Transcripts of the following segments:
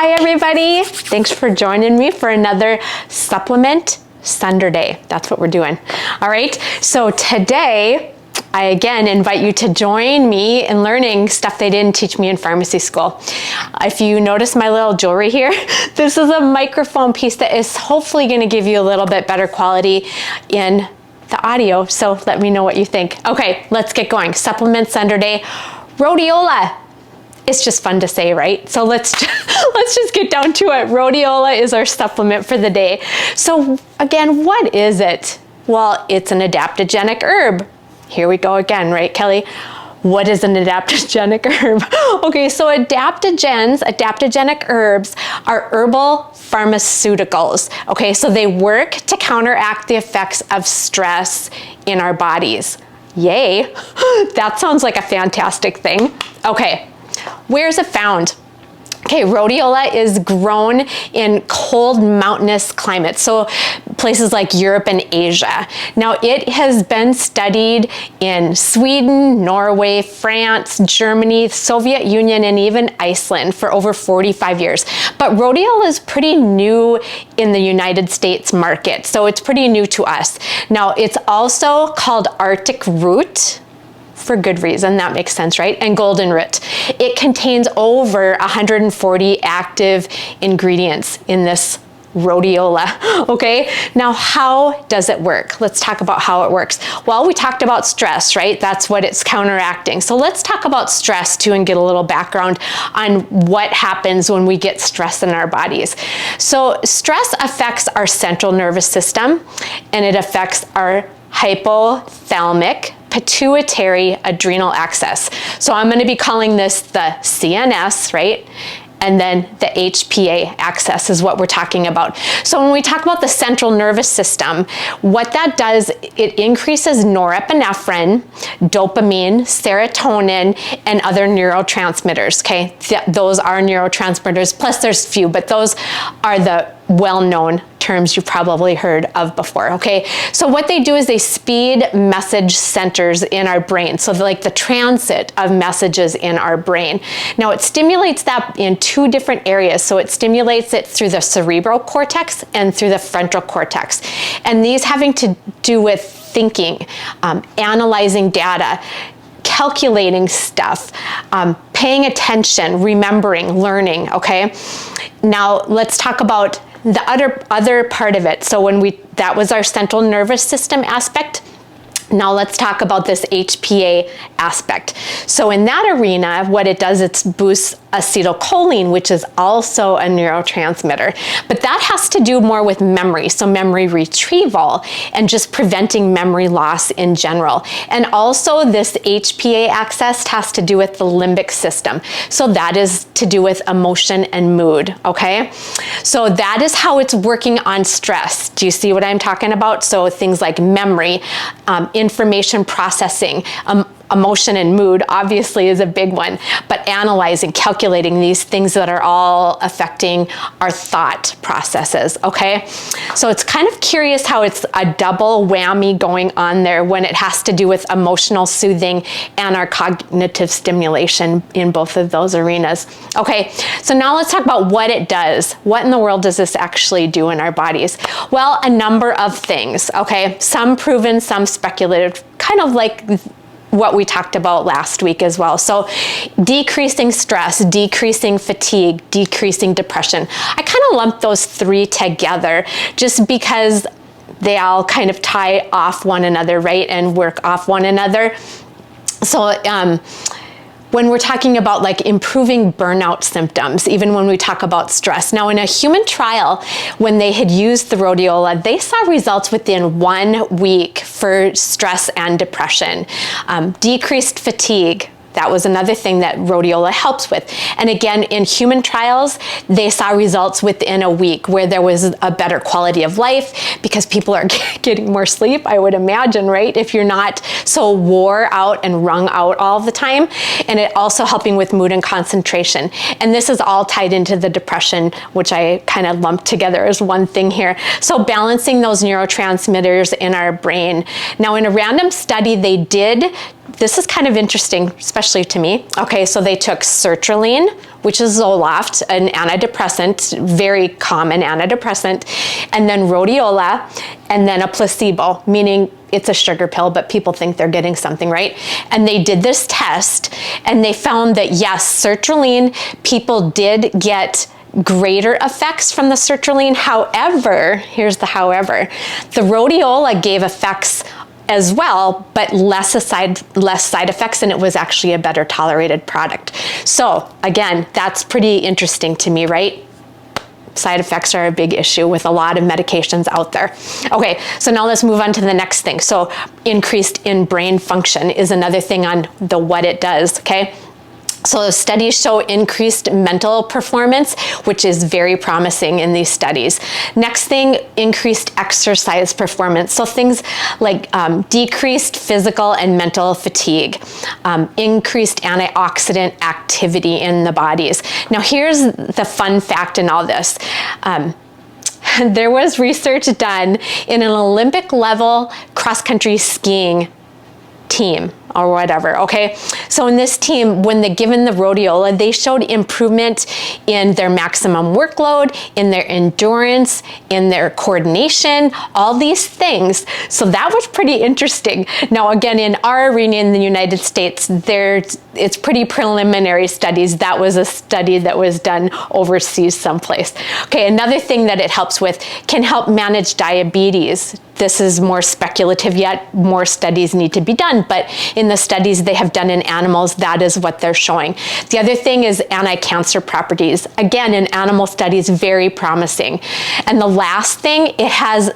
Hi everybody, thanks for joining me for another Supplement Sunderday. That's what we're doing. All right, so today I again invite you to join me in learning stuff they didn't teach me in pharmacy school. If you notice my little jewelry here, this is a microphone piece that is hopefully going to give you a little bit better quality in the audio, so let me know what you think. Okay, let's get going. Supplement Sunderday, rhodiola. It's just fun to say, right? So let's just get down to it. Rhodiola is our supplement for the day. So again, what is it? Well, it's an adaptogenic herb. Here we go again, right, Kelly? What is an adaptogenic herb? Okay, so adaptogenic herbs are herbal pharmaceuticals. Okay, so they work to counteract the effects of stress in our bodies. Yay, that sounds like a fantastic thing. Okay. Where's it found? Okay, rhodiola is grown in cold mountainous climates, so places like Europe and Asia. Now, it has been studied in Sweden, Norway, France, Germany, Soviet Union, and even Iceland for over 45 years. But rhodiola is pretty new in the United States market, so it's pretty new to us. Now, it's also called Arctic root, for good reason, that makes sense, right? And golden root. It contains over 140 active ingredients in this rhodiola, okay? Now, how does it work? Let's talk about how it works. Well, we talked about stress, right? That's what it's counteracting. So let's talk about stress too and get a little background on what happens when we get stress in our bodies. So stress affects our central nervous system, and it affects our hypothalamic pituitary adrenal axis. So I'm going to be calling this the CNS, right? And then the HPA axis is what we're talking about. So when we talk about the central nervous system, what that does, it increases norepinephrine, dopamine, serotonin, and other neurotransmitters, okay? Those are neurotransmitters, plus there's few, but those are the well-known terms you've probably heard of before, okay? So what they do is they speed message centers in our brain, so like the transit of messages in our brain. Now, it stimulates that in two different areas. So it stimulates it through the cerebral cortex and through the frontal cortex. And these having to do with thinking, analyzing data, calculating stuff, paying attention, remembering, learning, okay? Now, let's talk about the other part of it. So that was our central nervous system aspect. Now let's talk about this HPA aspect. So in that arena, what it does, it boosts acetylcholine, which is also a neurotransmitter. But that has to do more with memory, so memory retrieval and just preventing memory loss in general. And also this HPA axis has to do with the limbic system. So that is to do with emotion and mood, okay? So that is how it's working on stress. Do you see what I'm talking about? So things like memory, information processing, emotion and mood obviously is a big one, but analyzing, calculating these things that are all affecting our thought processes, okay? So it's kind of curious how it's a double whammy going on there when it has to do with emotional soothing and our cognitive stimulation in both of those arenas. Okay, so now let's talk about what it does. What in the world does this actually do in our bodies? Well, a number of things, okay? Some proven, some speculative, kind of like what we talked about last week as well. So decreasing stress, decreasing fatigue, decreasing depression. I kind of lump those three together just because they all kind of tie off one another, right? And work off one another. So when we're talking about like improving burnout symptoms, even when we talk about stress. Now, in a human trial, when they had used the rhodiola, they saw results within 1 week for stress and depression. Decreased fatigue. That was another thing that rhodiola helps with. And again, in human trials, they saw results within a week where there was a better quality of life because people are getting more sleep, I would imagine, right? If you're not so wore out and wrung out all the time. And it also helping with mood and concentration. And this is all tied into the depression, which I kind of lumped together as one thing here. So balancing those neurotransmitters in our brain. Now, in a random study they did, this is kind of interesting, especially to me. Okay, so they took sertraline, which is Zoloft, an antidepressant, very common antidepressant, and then rhodiola, and then a placebo, meaning it's a sugar pill, but people think they're getting something, right? And they did this test, and they found that yes, sertraline, people did get greater effects from the sertraline. However, here's the however, the rhodiola gave effects as well, but less side effects, and it was actually a better tolerated product. So again, that's pretty interesting to me, right? Side effects are a big issue with a lot of medications out there. Okay, so now let's move on to the next thing. So increased in brain function is another thing on the what it does, okay? So studies show increased mental performance, which is very promising in these studies. Next thing, increased exercise performance. So things like decreased physical and mental fatigue, increased antioxidant activity in the bodies. Now here's the fun fact in all this. There was research done in an Olympic level cross-country skiing team or whatever, okay? So in this team, when they're given the rhodiola, they showed improvement in their maximum workload, in their endurance, in their coordination, all these things. So that was pretty interesting. Now, again, in our arena in the United States, it's pretty preliminary studies. That was a study that was done overseas someplace. Okay, another thing that it helps with, can help manage diabetes. This is more speculative yet, more studies need to be done, but in the studies they have done in animals, that is what they're showing. The other thing is anti-cancer properties. Again, in animal studies, very promising. And the last thing, it has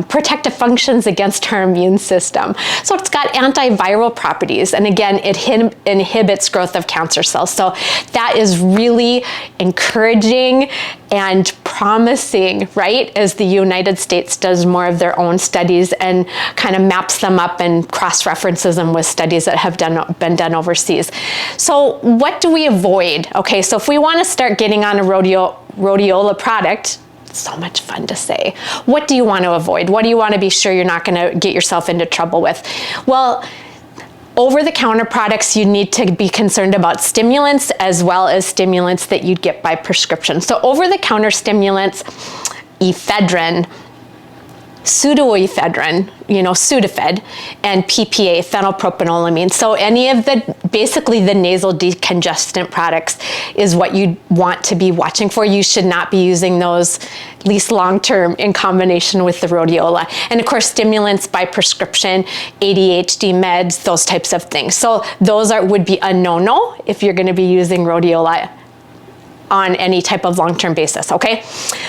protective functions against our immune system. So it's got antiviral properties, and again, it inhibits growth of cancer cells. So that is really encouraging and promising, right? As the United States does more of their own studies and kind of maps them up and cross-references them with studies that have been done overseas. So what do we avoid? Okay, so if we want to start getting on a rhodiola product, so much fun to say. What do you want to avoid? What do you want to be sure you're not going to get yourself into trouble with? Well, over-the-counter products, you need to be concerned about stimulants as well as stimulants that you'd get by prescription. So over-the-counter stimulants, ephedrine, pseudoephedrine, Sudafed, and PPA, phenylpropanolamine. So any of basically the nasal decongestant products is what you want to be watching for. You should not be using those, at least long-term, in combination with the rhodiola. And of course, stimulants by prescription, ADHD meds, those types of things. So those would be a no-no if you're gonna be using rhodiola on any type of long-term basis, okay?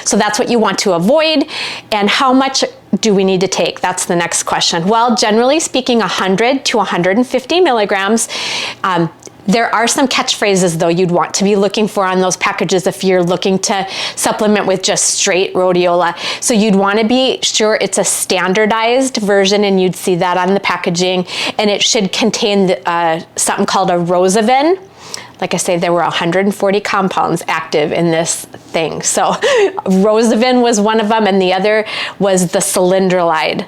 So that's what you want to avoid. And how much do we need to take? That's the next question. Well, generally speaking, 100 to 150 milligrams. There are some catchphrases though you'd want to be looking for on those packages if you're looking to supplement with just straight rhodiola. So you'd want to be sure it's a standardized version, and you'd see that on the packaging, and it should contain something called a Rosaven. Like I say, there were 140 compounds active in this thing. So Rosaven was one of them, and the other was the cylindroside.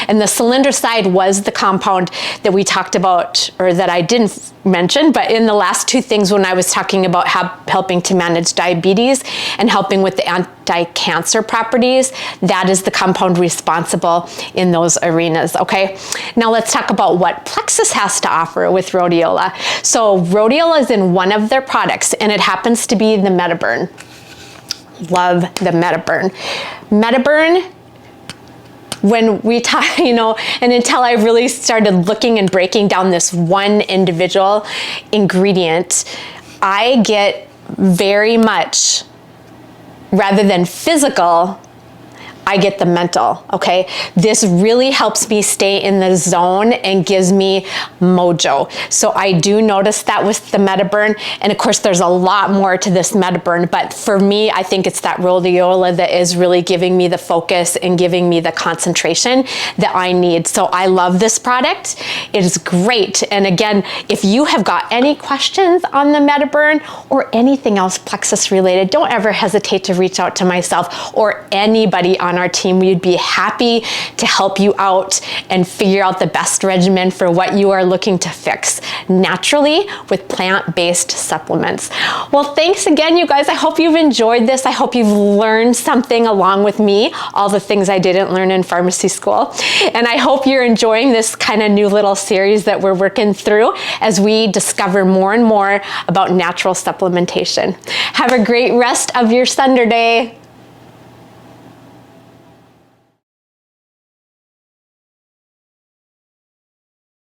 And the cylindroside was the compound that we talked about, or that I didn't mention, but in the last two things when I was talking about helping to manage diabetes and helping with the anti-cancer properties, that is the compound responsible in those arenas, okay? Now let's talk about what Plexus has to offer with rhodiola. So rhodiola is in one of their products, and it happens to be the Metaburn. Love the Metaburn. Metaburn, when we talk, and until I really started looking and breaking down this one individual ingredient, I get very much, rather than physical, I get the mental, okay? This really helps me stay in the zone and gives me mojo. So I do notice that with the Metaburn, and of course there's a lot more to this Metaburn, but for me, I think it's that rhodiola that is really giving me the focus and giving me the concentration that I need. So I love this product. It is great. And again, if you have got any questions on the Metaburn or anything else Plexus related, don't ever hesitate to reach out to myself or anybody on our team, we'd be happy to help you out and figure out the best regimen for what you are looking to fix naturally with plant-based supplements. Well, thanks again, you guys. I hope you've enjoyed this. I hope you've learned something along with me, all the things I didn't learn in pharmacy school. And I hope you're enjoying this kind of new little series that we're working through as we discover more and more about natural supplementation. Have a great rest of your Sunderday.